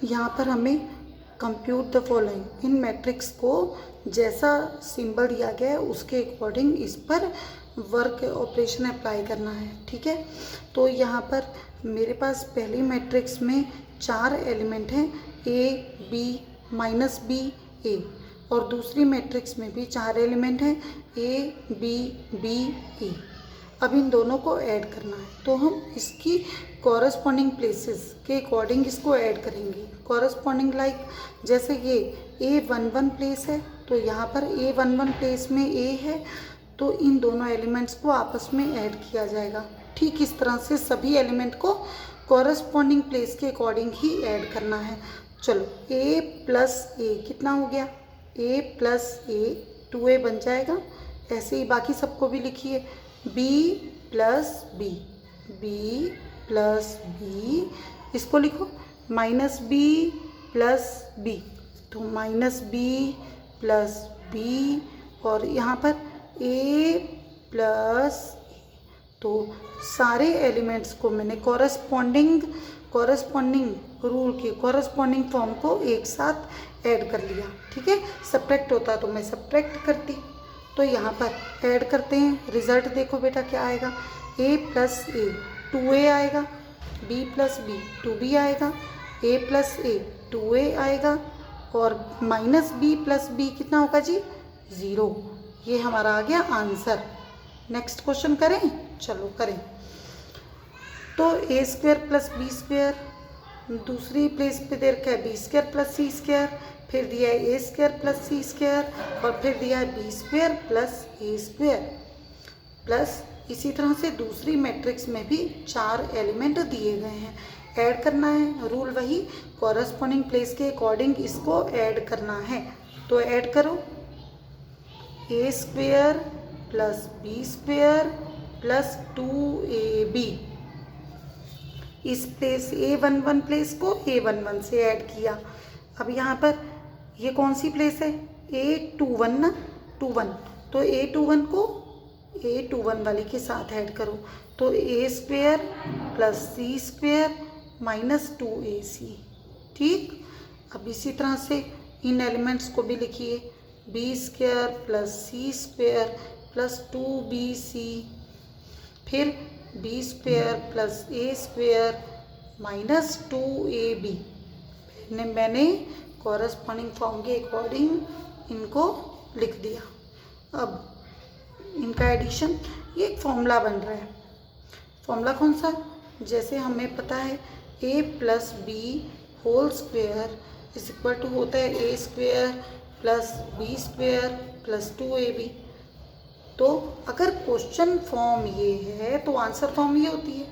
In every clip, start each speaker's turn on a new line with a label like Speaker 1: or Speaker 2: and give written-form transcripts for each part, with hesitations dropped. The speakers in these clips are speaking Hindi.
Speaker 1: यहाँ पर हमें compute the following, in matrix को जैसा सिंबल दिया गया है उसके अकॉर्डिंग इस पर वर्क ऑपरेशन अप्लाई करना है। ठीक है, तो यहाँ पर मेरे पास पहली मैट्रिक्स में 4 एलिमेंट हैं, ए बी माइनस बी ए, और दूसरी मैट्रिक्स में भी 4 एलिमेंट हैं, ए बी बी ए। अब इन दोनों को ऐड करना है, तो हम इसकी कॉरस्पॉन्डिंग प्लेसेस के अकॉर्डिंग इसको ऐड करेंगे। कॉरस्पॉन्डिंग लाइक जैसे ये A11 प्लेस है, तो यहाँ पर A11 प्लेस में A है, तो इन दोनों एलिमेंट्स को आपस में ऐड किया जाएगा। ठीक इस तरह से सभी एलिमेंट को कॉरस्पॉन्डिंग प्लेस के अकॉर्डिंग ही ऐड करना है। चलो A प्लस ए कितना हो गया, A प्लस ए 2A बन जाएगा। ऐसे ही बाकी सबको भी लिखिए, B plus b, b plus b, इसको लिखो माइनस बी प्लस बी, तो माइनस बी प्लस बी, और यहाँ पर ए प्लस, तो सारे एलिमेंट्स को मैंने कॉरस्पॉन्डिंग रूल के कॉरस्पॉन्डिंग फॉर्म को एक साथ ऐड कर लिया। ठीक है, सब्ट्रैक्ट होता तो मैं सब्ट्रैक्ट करती, तो यहाँ पर ऐड करते हैं। रिजल्ट देखो बेटा क्या आएगा, a प्लस ए 2a आएगा, b प्लस बी 2b आएगा, a प्लस ए 2a आएगा, और माइनस बी प्लस बी कितना होगा जी, 0। ये हमारा आ गया आंसर। नेक्स्ट क्वेश्चन करें, चलो करें। तो ए स्क्वायर प्लस बी स्क्वायर, दूसरी प्लेस पे दे रखा है बी स्क्वायर प्लस सी स्क्वायर, फिर दिया है A square plus C square, और फिर दिया है बी स्क्वायर प्लस ए स्क्वायर, प्लस इसी तरह से दूसरी मैट्रिक्स में भी 4 एलिमेंट दिए गए हैं, ऐड करना है। रूल वही, कॉरस्पॉन्डिंग प्लेस के अकॉर्डिंग इसको ऐड करना है। तो ऐड करो, A square plus B square plus 2ab, इस प्लेस A11 प्लेस को A11 से ऐड किया। अब यहाँ पर ये कौन सी प्लेस है, A21 ना, 21, तो A21 को A21 वाली के साथ ऐड करो, तो ए स्क्वायर प्लस सी स्क्वायर माइनस 2ac। ठीक, अब इसी तरह से इन एलिमेंट्स को भी लिखिए, बी स्क्वायर प्लस सी स्क्वायर प्लस 2bc, फिर बी स्क्वायर प्लस ए स्क्वायर माइनस 2ab। मैंने कॉरस्पॉन्डिंग फॉर्म के अकॉर्डिंग इनको लिख दिया। अब इनका एडिशन, ये एक फॉर्मूला बन रहा है। फॉर्मूला कौन सा, जैसे हमें पता है a plus B whole square is equal to होता है A square plus B square plus 2ab। तो अगर क्वेश्चन फॉर्म ये है तो आंसर फॉर्म ये होती है।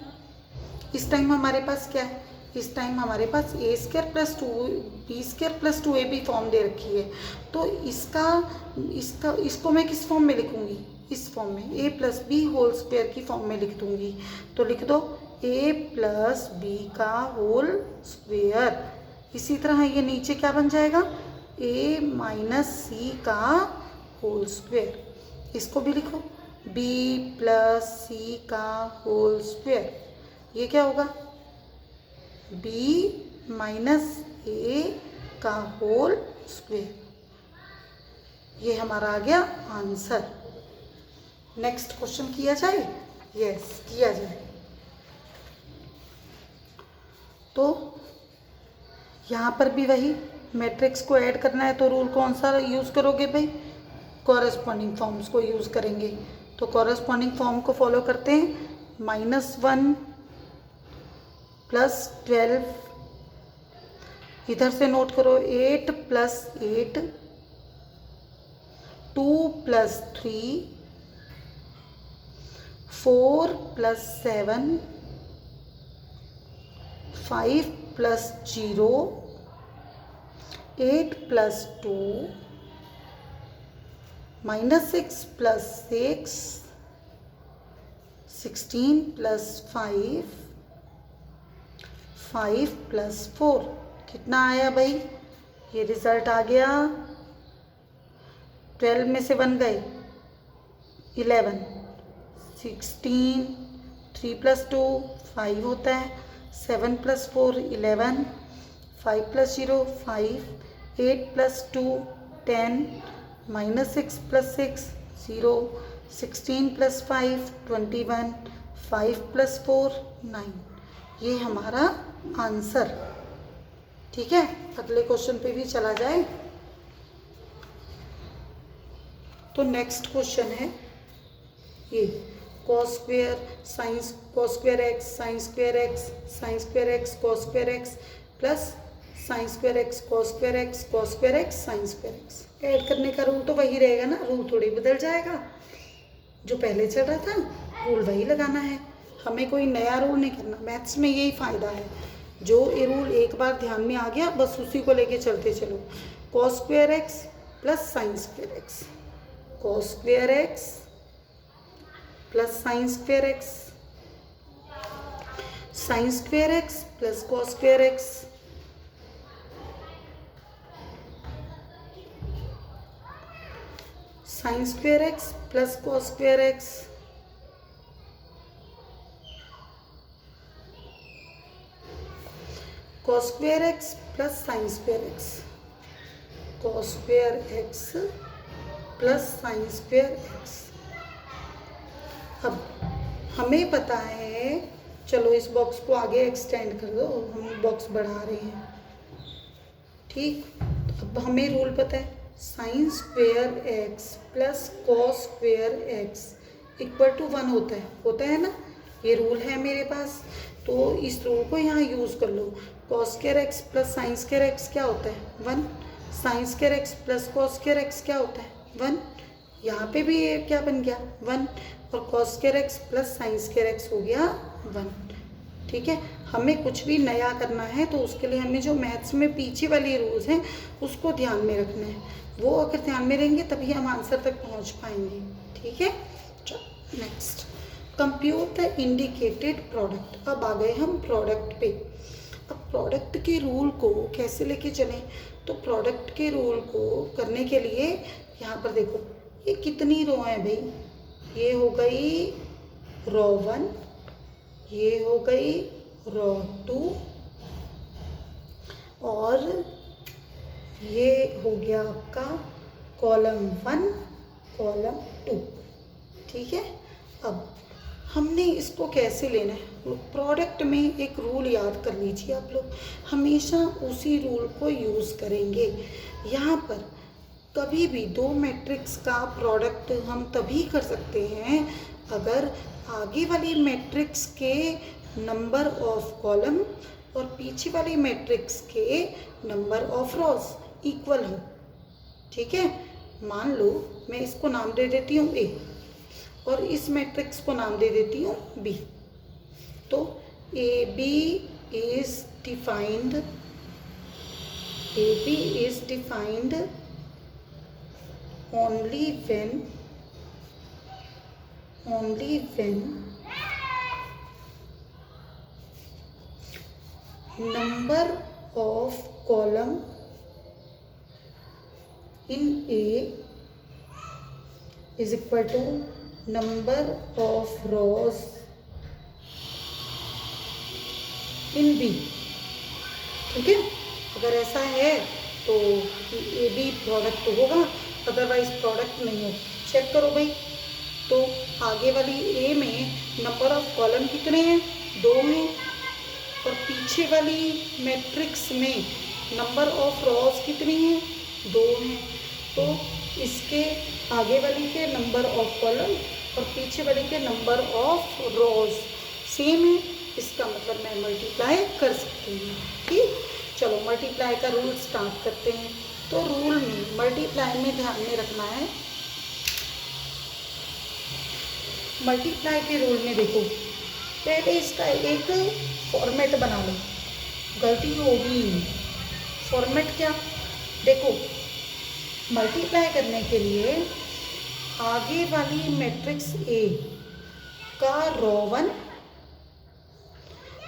Speaker 1: इस टाइम हमारे पास क्या है, इस टाइम हमारे पास A square plus 2 B square plus 2ab form दे रखी है, तो इसको मैं किस फॉर्म में लिखूंगी, इस फॉर्म में a plus B whole square की फॉर्म में लिख दूंगी। तो लिख दो a प्लस बी का होल स्क्वायर। इसी तरह ये नीचे क्या बन जाएगा, a माइनस सी का होल स्क्वायर, इसको भी लिखो b प्लस सी का होल स्क्वायर। ये क्या होगा, b माइनस a का होल स्क्वायर। ये हमारा आ गया आंसर। नेक्स्ट क्वेश्चन किया जाए, यस किया जाए। तो यहाँ पर भी वही मैट्रिक्स को ऐड करना है, तो रूल कौन सा यूज़ करोगे भाई, कॉरस्पॉन्डिंग फॉर्म्स को यूज़ करेंगे। तो कॉरस्पॉन्डिंग फॉर्म को फॉलो करते हैं, -1 प्लस 12, इधर से नोट करो 8 plus 8, 2 plus 3, 4 plus 7, 5 plus 0, 8 plus 2, -6 plus 6, 16 plus 5, 5 plus 4, कितना आया भाई, ये रिजल्ट आ गया। 12 में से 1 गए 11, 16, 3 प्लस 2 5 होता है, 7 प्लस 4 11, 5 + 0 5, 8 + 2 10, -6 + 6 0, 16 + 5 21, 5 + 4 9। ये हमारा आंसर। ठीक है, अगले क्वेश्चन पे भी चला जाए। तो नेक्स्ट क्वेश्चन है ये cos square science cos square x sin square x sin square x cos square x plus sin square x cos square x cos square x sin square x। Add करने का रूल तो वही रहेगा ना, रूल थोड़ी बदल जाएगा। जो पहले चल रहा था रूल वही लगाना है, हमें कोई नया रूल नहीं करना। मैथ्स में यही फ़ायदा है, जो ये रूल एक बार ध्यान में आ गया बस उसी को लेके चलते चलो। cos square x plus sin square x, cos square x plus sin square x, sin square x plus cos square x, sin square x plus cos square x, cos square x plus sin square x, cos square x plus sin square x। अब हमें पता है, चलो इस बॉक्स को आगे एक्सटेंड कर दो, हम बॉक्स बढ़ा रहे हैं। ठीक, तो अब हमें रूल पता है, sin square x plus cos square x equal to 1 होता है ना, ये रूल है मेरे पास। तो इस रूल को यहाँ यूज़ कर लो। cos square x plus sin square x क्या होता है 1, sin square x plus cos square x क्या होता है 1, यहाँ पे भी ये क्या बन गया 1, और cos square x plus sin square x हो गया 1। ठीक है, हमें कुछ भी नया करना है तो उसके लिए हमें जो मैथ्स में पीछे वाले रूल्स हैं उसको ध्यान में रखना है, वो अगर ध्यान में रहेंगे तभी हम आंसर तक पहुंच पाएंगे। ठीक है, चलो next, compute the indicated product. अब आ गए हम प्रोडक्ट पे। अब प्रोडक्ट के रूल को कैसे लेके चलें, तो प्रोडक्ट के रूल को करने के लिए यहाँ पर देखो ये कितनी रो है भाई, ये हो गई रो 1, ये हो गई रो 2 और ये हो गया आपका कॉलम 1 कॉलम 2। ठीक है, अब हमने इसको कैसे लेना है, प्रोडक्ट में एक रूल याद कर लीजिए आप लोग, हमेशा उसी रूल को यूज़ करेंगे। यहाँ पर कभी भी दो मैट्रिक्स का प्रोडक्ट हम तभी कर सकते हैं अगर आगे वाली मैट्रिक्स के नंबर ऑफ कॉलम और पीछे वाली मैट्रिक्स के नंबर ऑफ रोज इक्वल हो। ठीक है, मान लो मैं इसको नाम दे देती हूँ ए और इस मैट्रिक्स को नाम दे देती हूँ बी। तो a b is defined only when number of column in A is equal to number of rows in B। ठीक है, अगर ऐसा है तो ए बी प्रोडक्ट होगा, अदरवाइज प्रोडक्ट नहीं हो। चेक करो भाई, तो आगे वाली ए में नंबर ऑफ कॉलम कितने हैं 2 हैं, और पीछे वाली मैट्रिक्स में नंबर ऑफ रोज कितनी हैं 2 हैं। तो इसके आगे वाली के नंबर ऑफ कॉलम और पीछे वाली के नंबर ऑफ रोज सेम है, इसका मतलब मैं मल्टीप्लाई कर सकती हूँ। ठीक, चलो मल्टीप्लाई का रूल स्टार्ट करते हैं। तो रूल में मल्टीप्लाई में ध्यान में रखना है, मल्टीप्लाई के रूल में देखो पहले इसका एक फॉर्मेट बना लो, गलती होगी। फॉर्मेट क्या, देखो मल्टीप्लाई करने के लिए आगे वाली मैट्रिक्स ए का रो 1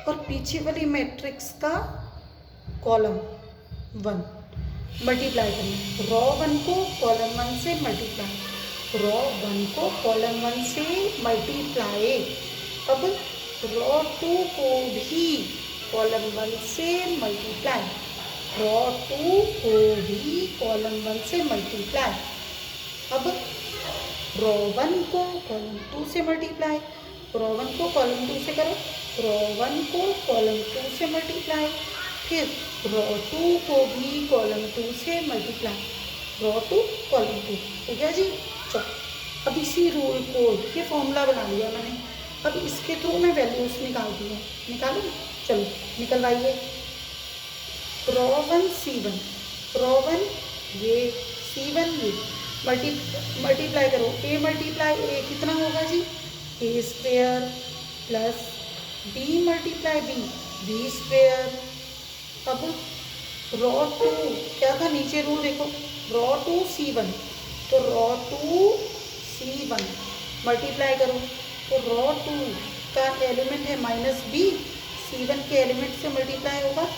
Speaker 1: और पीछे वाली मैट्रिक्स का कॉलम 1 मल्टीप्लाई करना। रो 1 को कॉलम 1 से मल्टीप्लाई, रो 1 को कॉलम 1 से मल्टीप्लाई। अब रो 2 को भी कॉलम 1 से मल्टीप्लाई। रॉ 2 को भी कॉलम 1 से मल्टीप्लाई। अब रॉ 1 को कॉलम 2 से मल्टीप्लाई, रॉ 1 को कॉलम 2 से करो, रॉ 1 को कॉलम 2 से मल्टीप्लाई, फिर रॉ 2 को भी कॉलम 2 से मल्टीप्लाई, रॉ 2 कॉलम 2 हो गया जी। चलो अब इसी रूल को, ये फॉर्मूला बना लिया मैंने, अब इसके थ्रू मैं वैल्यूज निकालती हूँ। निकालो, चलो निकलवाइए। रॉ 1 C1, रॉ 1 ये C1 ये मल्टीप्लाई करो, ए मल्टीप्लाई ए कितना होगा जी, A square plus B multiply B, B square. अब रॉ 2 क्या था, नीचे रूल देखो, रॉ 2 C1, तो रॉ 2 C1 मल्टीप्लाई करो, तो रॉ 2 का एलिमेंट है माइनस बी, C1 के एलिमेंट से मल्टीप्लाई होगा,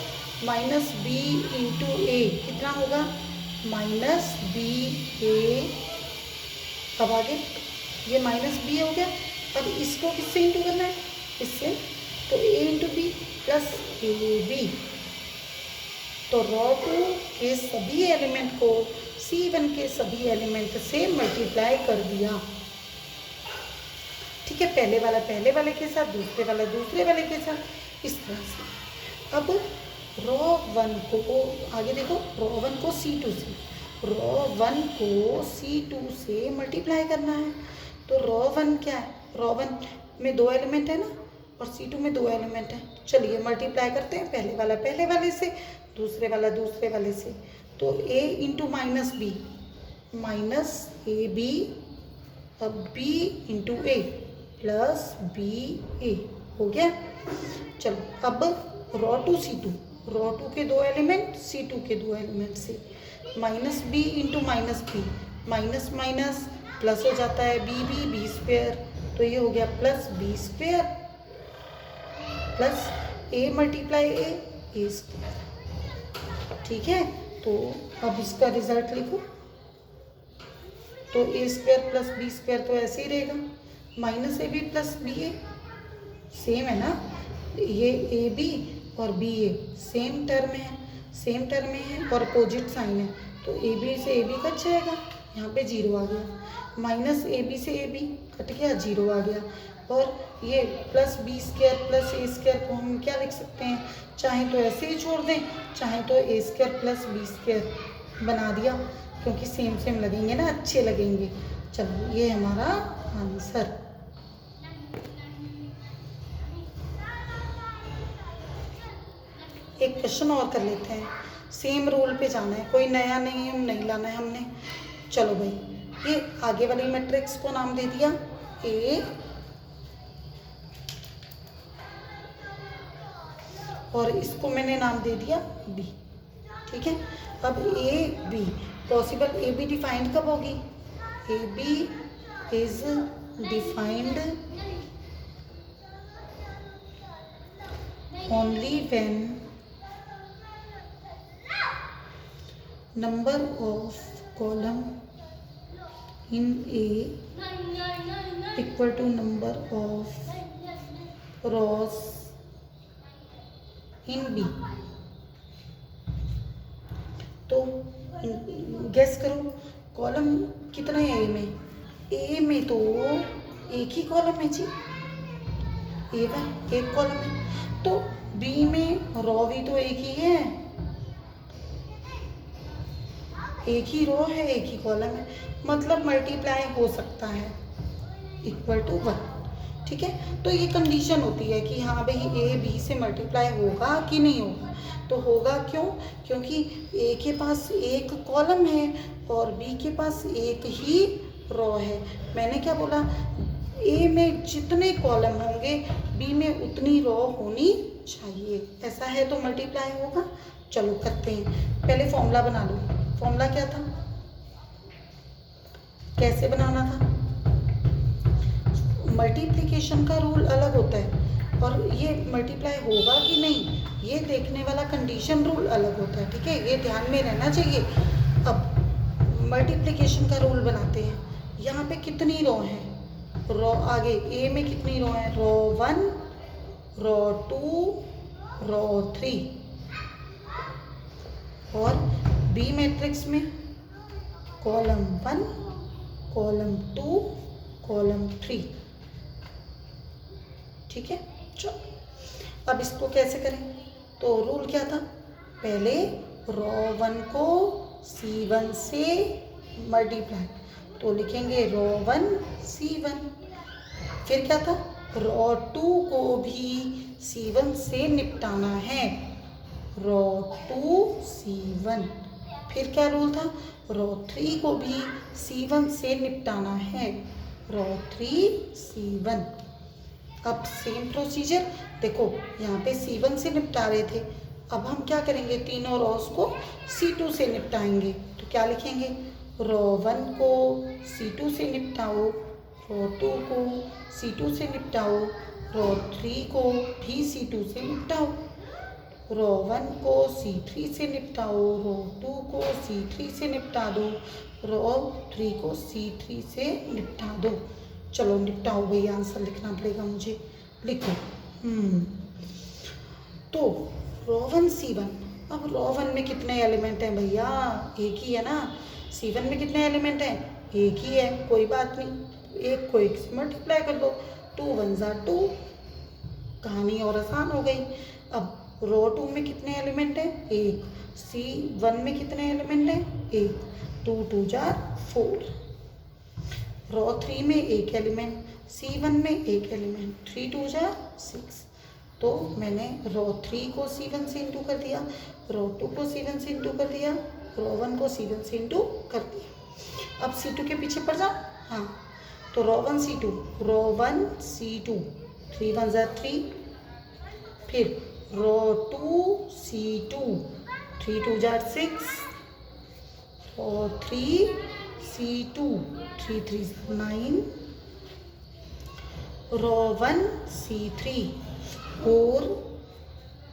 Speaker 1: माइनस बी इंटू ए कितना होगा, माइनस बी ए। अब आगे ये माइनस बी हो गया, अब इसको किससे इंटू करना है, इससे, तो A into B plus A B. तो रॉ 2 के सभी एलिमेंट को C1 के सभी एलिमेंट से मल्टीप्लाई कर दिया। ठीक है, पहले वाले के साथ, दूसरे वाले के साथ, इस तरह से। अब रॉ 1 को आगे देखो, रॉ 1 को C2 से, रॉ 1 को C2 से मल्टीप्लाई करना है। तो रॉ 1 क्या है, रॉ 1 में 2 एलिमेंट है ना, और C2 में 2 एलिमेंट है। चलिए मल्टीप्लाई करते हैं, पहले वाले से, दूसरे वाले से। तो a into minus b, minus a b, अब b into a plus b a हो गया। चलो अब रॉ 2 C2, रॉ 2 के 2 एलिमेंट, C2 के 2 एलिमेंट से, minus b into minus b, minus minus plus हो जाता है, बी स्क्वेयर, तो ये हो गया plus b square plus a multiply a square. ठीक है, तो अब इसका रिजल्ट लिखो, तो a square plus b square तो ऐसे ही रहेगा, minus a b plus b a, same है ना, ये ए बी और बी ए सेम टर्म है और अपोजिट साइन है, तो ए बी से ए बी कट जाएगा, यहाँ पे 0 आ गया, माइनस ए बी से ए बी कट गया, 0 आ गया, और ये प्लस बी स्क्वेयर प्लस ए स्क्वेयर को हम क्या लिख सकते हैं, चाहे तो ऐसे ही छोड़ दें, चाहे तो a square plus b square बना दिया, क्योंकि सेम लगेंगे ना, अच्छे लगेंगे। चलो ये हमारा आंसर। एक क्वेश्चन और कर लेते हैं, सेम रूल पे जाना है, कोई नया नियम नहीं लाना है हमने। चलो भाई, ये आगे वाली मैट्रिक्स को नाम दे दिया ए, और इसको मैंने नाम दे दिया बी। ठीक है, अब a b possible, a b defined कब होगी, a b is defined only when number of column in A equal to number of rows in B। तो गेस करो, कॉलम कितना है ए में, ए में तो एक ही कॉलम है जी, ए में एक कॉलम है, तो बी में रो भी तो एक ही है, एक ही रो है, एक ही कॉलम है, मतलब मल्टीप्लाई हो सकता है इक्वल टू 1। ठीक है, तो ये कंडीशन होती है कि हाँ भाई ए बी से मल्टीप्लाई होगा कि नहीं होगा, तो होगा क्यों, क्योंकि ए के पास एक कॉलम है और बी के पास एक ही रो है। मैंने क्या बोला, ए में जितने कॉलम होंगे बी में उतनी रो होनी चाहिए, ऐसा है तो मल्टीप्लाई होगा। चलो करते हैं, पहले फॉर्मूला बना लो। फॉर्मूला क्या था, कैसे बनाना था, मल्टीप्लिकेशन का रूल अलग होता है और ये मल्टीप्लाई होगा कि नहीं ये देखने वाला कंडीशन रूल अलग होता है। ठीक है, ये ध्यान में रहना चाहिए। अब मल्टीप्लिकेशन का रूल बनाते हैं, यहाँ पे कितनी रो हैं, रो आगे ए में कितनी रो है, रो 1, रो 2, रो 3, और बी मैट्रिक्स में कॉलम 1, कॉलम 2, कॉलम 3। ठीक है, चलो अब इसको कैसे करें? तो रूल क्या था? पहले रो 1 को C1 से मल्टीप्लाई, तो लिखेंगे रो 1 C1। फिर क्या था? रो 2 को भी C1 से निपटाना है, रो 2 C1। फिर क्या रूल था? रो 3 को भी C1 से निपटाना है, रो 3 C1। अब सेम प्रोसीजर देखो, यहाँ पे C1 से निपटा रहे थे, अब हम क्या करेंगे? तीनों रोज को C2 से निपटाएंगे। तो क्या लिखेंगे? रो 1 को C2 से निपटाओ, रो 2 को C2 से निपटाओ, रो 3 को भी C2 से निपटाओ, रो 1 को C3 से निपटाओ, रो 2 को C3 से निपटा दो, रो 3 को C3 से निपटा दो। चलो निपटाओ भाई, आंसर लिखना पड़ेगा मुझे, लिखो। तो रो 1 C1, अब रो 1 में कितने एलिमेंट हैं भैया? एक ही है ना। C1 में कितने एलिमेंट हैं? एक ही है, कोई बात नहीं, एक को एक से मल्टीप्लाई कर दो, 2 1 जा 2, कहानी और आसान हो गई। अब रो 2 में कितने एलिमेंट हैं? एक। C1 में कितने एलिमेंट हैं? एक। 2 2 जा 4। रो 3 में एक एलिमेंट, C1 में एक एलिमेंट, 3 2 जा 6। तो मैंने रो 3 को C1 से इंटू कर दिया, रो 2 को C1 से इंटू कर दिया, रो 1 को C1 से इंटू कर दिया। अब C2 के पीछे पड़ जाओ। हाँ, तो रो 1 C2, रो 1 C2, 3 1 जा 3। फिर रो 2 C2, 3 2 जा 6, रो 3 C2, 3 3 9, रो 1 C3, 4,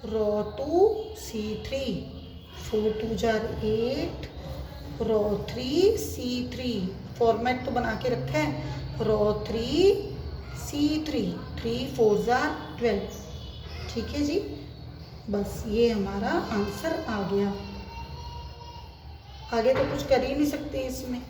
Speaker 1: रो 2 C3, 4 2 जार 8, रो 3 C3, फॉर्मेट तो बना के रखा है, रो 3 C3, 3 4 जार 12। ठीक है जी, बस ये हमारा आंसर आ गया। आगे तो कुछ कर ही नहीं सकते इसमें।